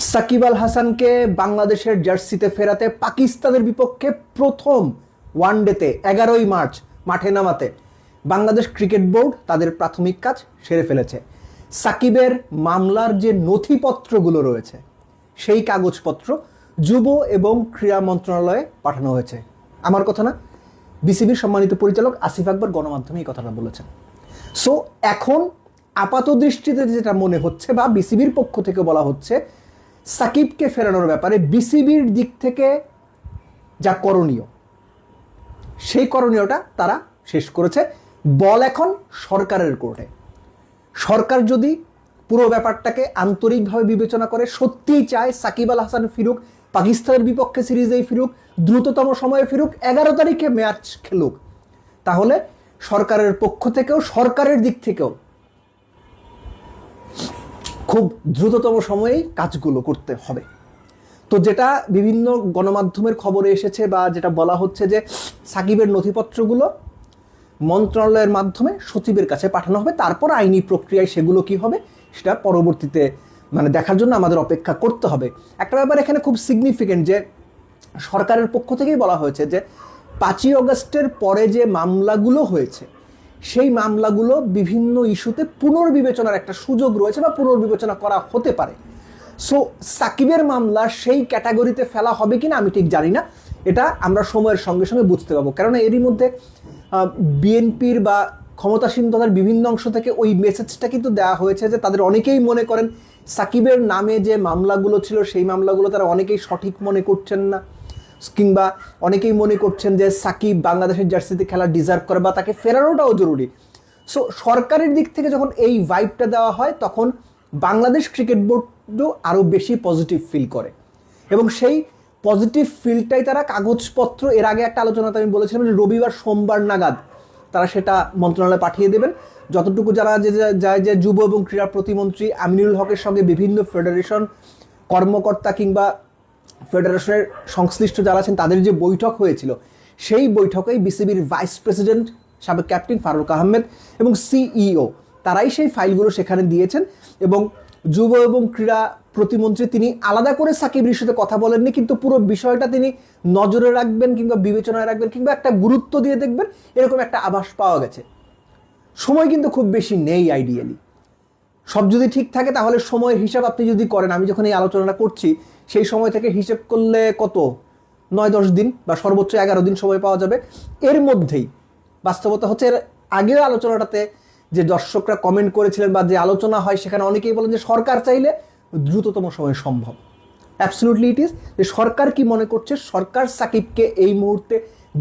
সাকিব আল হাসানকে বাংলাদেশের জার্সিতে ফেরাতে পাকিস্তানের বিপক্ষে প্রথম ওয়ানডেতে 11ই মার্চ মাঠে নামাতে বাংলাদেশ ক্রিকেট বোর্ড তাদের প্রাথমিক কাজ সেরে ফেলেছে। সাকিবের মামলার যে নথিপত্রগুলো রয়েছে সেই কাগজপত্র যুব এবং ক্রীড়া মন্ত্রণালয়ে পাঠানো হয়েছে। আমার কথা না, বিসিবির সম্মানিত পরিচালক আসিফ আকবর গণমাধ্যমে এই কথাটা বলেছেন। সো এখন আপাত দৃষ্টিতে যেটা মনে হচ্ছে বা বিসিবির পক্ষ থেকে বলা হচ্ছে, সাকিবকে ফেরানোর ব্যাপারে বিসিবির দিক থেকে যা করণীয় সেই করণীয়টা তারা শেষ করেছে। বল এখন সরকারের কোর্টে। সরকার যদি পুরো ব্যাপারটাকে আন্তরিকভাবে বিবেচনা করে, সত্যিই চায় সাকিব আল হাসান ফিরুক, পাকিস্তানের বিপক্ষে সিরিজেই ফিরুক, দ্রুততম সময়ে ফিরুক, 11 তারিখে ম্যাচ খেলুক, তাহলে সরকারের পক্ষ থেকেও সরকারের দিক থেকেও খুব দ্রুততম সময়েই কাজগুলো করতে হবে। তো যেটা বিভিন্ন গণমাধ্যমের খবরে এসেছে বা যেটা বলা হচ্ছে যে সাকিবের নথিপত্রগুলো মন্ত্রণালয়ের মাধ্যমে সচিবের কাছে পাঠানো হবে, তারপর আইনি প্রক্রিয়ায় সেগুলো কি হবে সেটা পরবর্তীতে দেখার জন্য আমাদের অপেক্ষা করতে হবে। একটা ব্যাপার এখানে খুব সিগনিফিকেন্ট যে সরকারের পক্ষ থেকেই বলা হয়েছে যে 5ই অগস্টের পরে যে মামলাগুলো হয়েছে সেই মামলাগুলো বিভিন্ন ইস্যুতে পুনর্বিবেচনার একটা সুযোগ রয়েছে বা পুনর্বিবেচনা করা হতে পারে। সো সাকিবের মামলা সেই ক্যাটাগরিতে ফেলা হবে কিনা আমি ঠিক জানি না, এটা আমরা সময়ের সঙ্গে সঙ্গে বুঝতে পারবো। কেননা এরই মধ্যে বিএনপির বা ক্ষমতাসীন দলের বিভিন্ন অংশ থেকে ওই মেসেজটা কিন্তু দেওয়া হয়েছে যে তাদের অনেকেই মনে করেন সাকিবের নামে যে মামলাগুলো ছিল সেই মামলাগুলো তারা অনেকেই সঠিক মনে করছেন না, কিংবা অনেকেই মনে করছেন যে সাকিব বাংলাদেশের জার্সিতে খেলা ডিজার্ভ করে বা তাকে ফেরানোটাও জরুরি। সো সরকারের দিক থেকে যখন এই ভাইবটা দেওয়া হয় তখন বাংলাদেশ ক্রিকেট বোর্ডও আরও বেশি পজিটিভ ফিল করে এবং সেই পজিটিভ ফিলটাই তারা কাগজপত্র, এর আগে একটা আলোচনাতে আমি বলেছিলাম যে রবিবার সোমবার নাগাদ তারা সেটা মন্ত্রণালয়ে পাঠিয়ে দেবেন। যতটুকু যারা যায় যে যুব এবং ক্রীড়া প্রতিমন্ত্রী আমিনুল হকের সঙ্গে বিভিন্ন ফেডারেশন কর্মকর্তা কিংবা ফেডারেশনের সংশ্লিষ্ট যারা আছেন তাদের যে বৈঠক হয়েছিল সেই বৈঠকেই বিসিবির ভাইস প্রেসিডেন্ট সাবেক ক্যাপ্টেন ফারুক আহমেদ এবং সিইও তারাই সেই ফাইলগুলো সেখানে দিয়েছেন। এবং যুব এবং ক্রীড়া প্রতিমন্ত্রী তিনি আলাদা করে সাকিবের ইস্যুতে কথা বলেননি, কিন্তু পুরো বিষয়টা তিনি নজরে রাখবেন কিংবা বিবেচনায় রাখবেন কিংবা একটা গুরুত্ব দিয়ে দেখবেন, এরকম একটা আভাস পাওয়া গেছে। সময় কিন্তু খুব বেশি নেই আইডিয়ালি। সব যদি ঠিক থাকে তাহলে সময়ের হিসাব আপনি যদি করেন, আমি যখন এই আলোচনাটা করছি সেই সময় থেকে হিসেব করলে কত 9-10 দিন বা সর্বোচ্চ 11 দিন সময় পাওয়া যাবে। এর মধ্যেই বাস্তবতা হচ্ছে, এর আগের আলোচনাটাতে যে দর্শকরা কমেন্ট করেছিলেন বা যে আলোচনা হয় সেখানে অনেকেই বলেন যে সরকার চাইলে দ্রুততম সময়ে সম্ভব। Absolutely it is. যে সরকার কি মনে করছে, সরকার সাকিবকে এই মুহূর্তে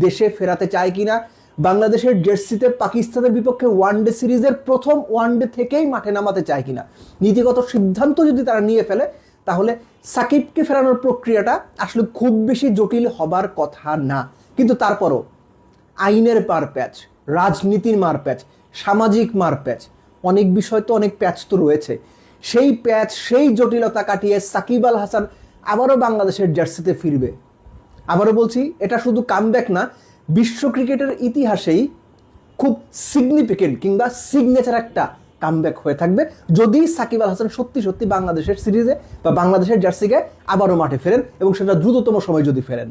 দেশে ফেরাতে চায় কিনা, বাংলাদেশের জার্সিতে পাকিস্তানের বিপক্ষে ওয়ানডে সিরিজের প্রথম ওয়ানডে থেকেই মাঠে নামাতে চায় কিনা, নীতিগত সিদ্ধান্ত যদি তারা নিয়ে ফেলে তাহলে সাকিবকে ফেরানোর প্রক্রিয়াটা আসলে খুব বেশি জটিল হবার কথা না। কিন্তু তারপরও আইনের মারপ্যাচ, রাজনীতির মারপ্যাচ, সামাজিক মারপ্যাচ, অনেক বিষয় তো অনেক প্যাচ তো রয়েছে। সেই প্যাচ, সেই জটিলতা কাটিয়ে সাকিব আল হাসান আবারও বাংলাদেশের জার্সিতে ফিরবে। আবারও বলছি, এটা শুধু কামব্যাক না, বিশ্ব ক্রিকেটের ইতিহাসেই খুব সিগনিফিকেন্ট কিংবা সিগনেচার একটা কামব্যাক হয়ে থাকবে যদি সাকিব আল হাসান সত্যি সত্যি বাংলাদেশের সিরিজে বা বাংলাদেশের জার্সিকে আবারও মাঠে ফেরেন এবং সেটা দ্রুততম সময় যদি ফেরেন।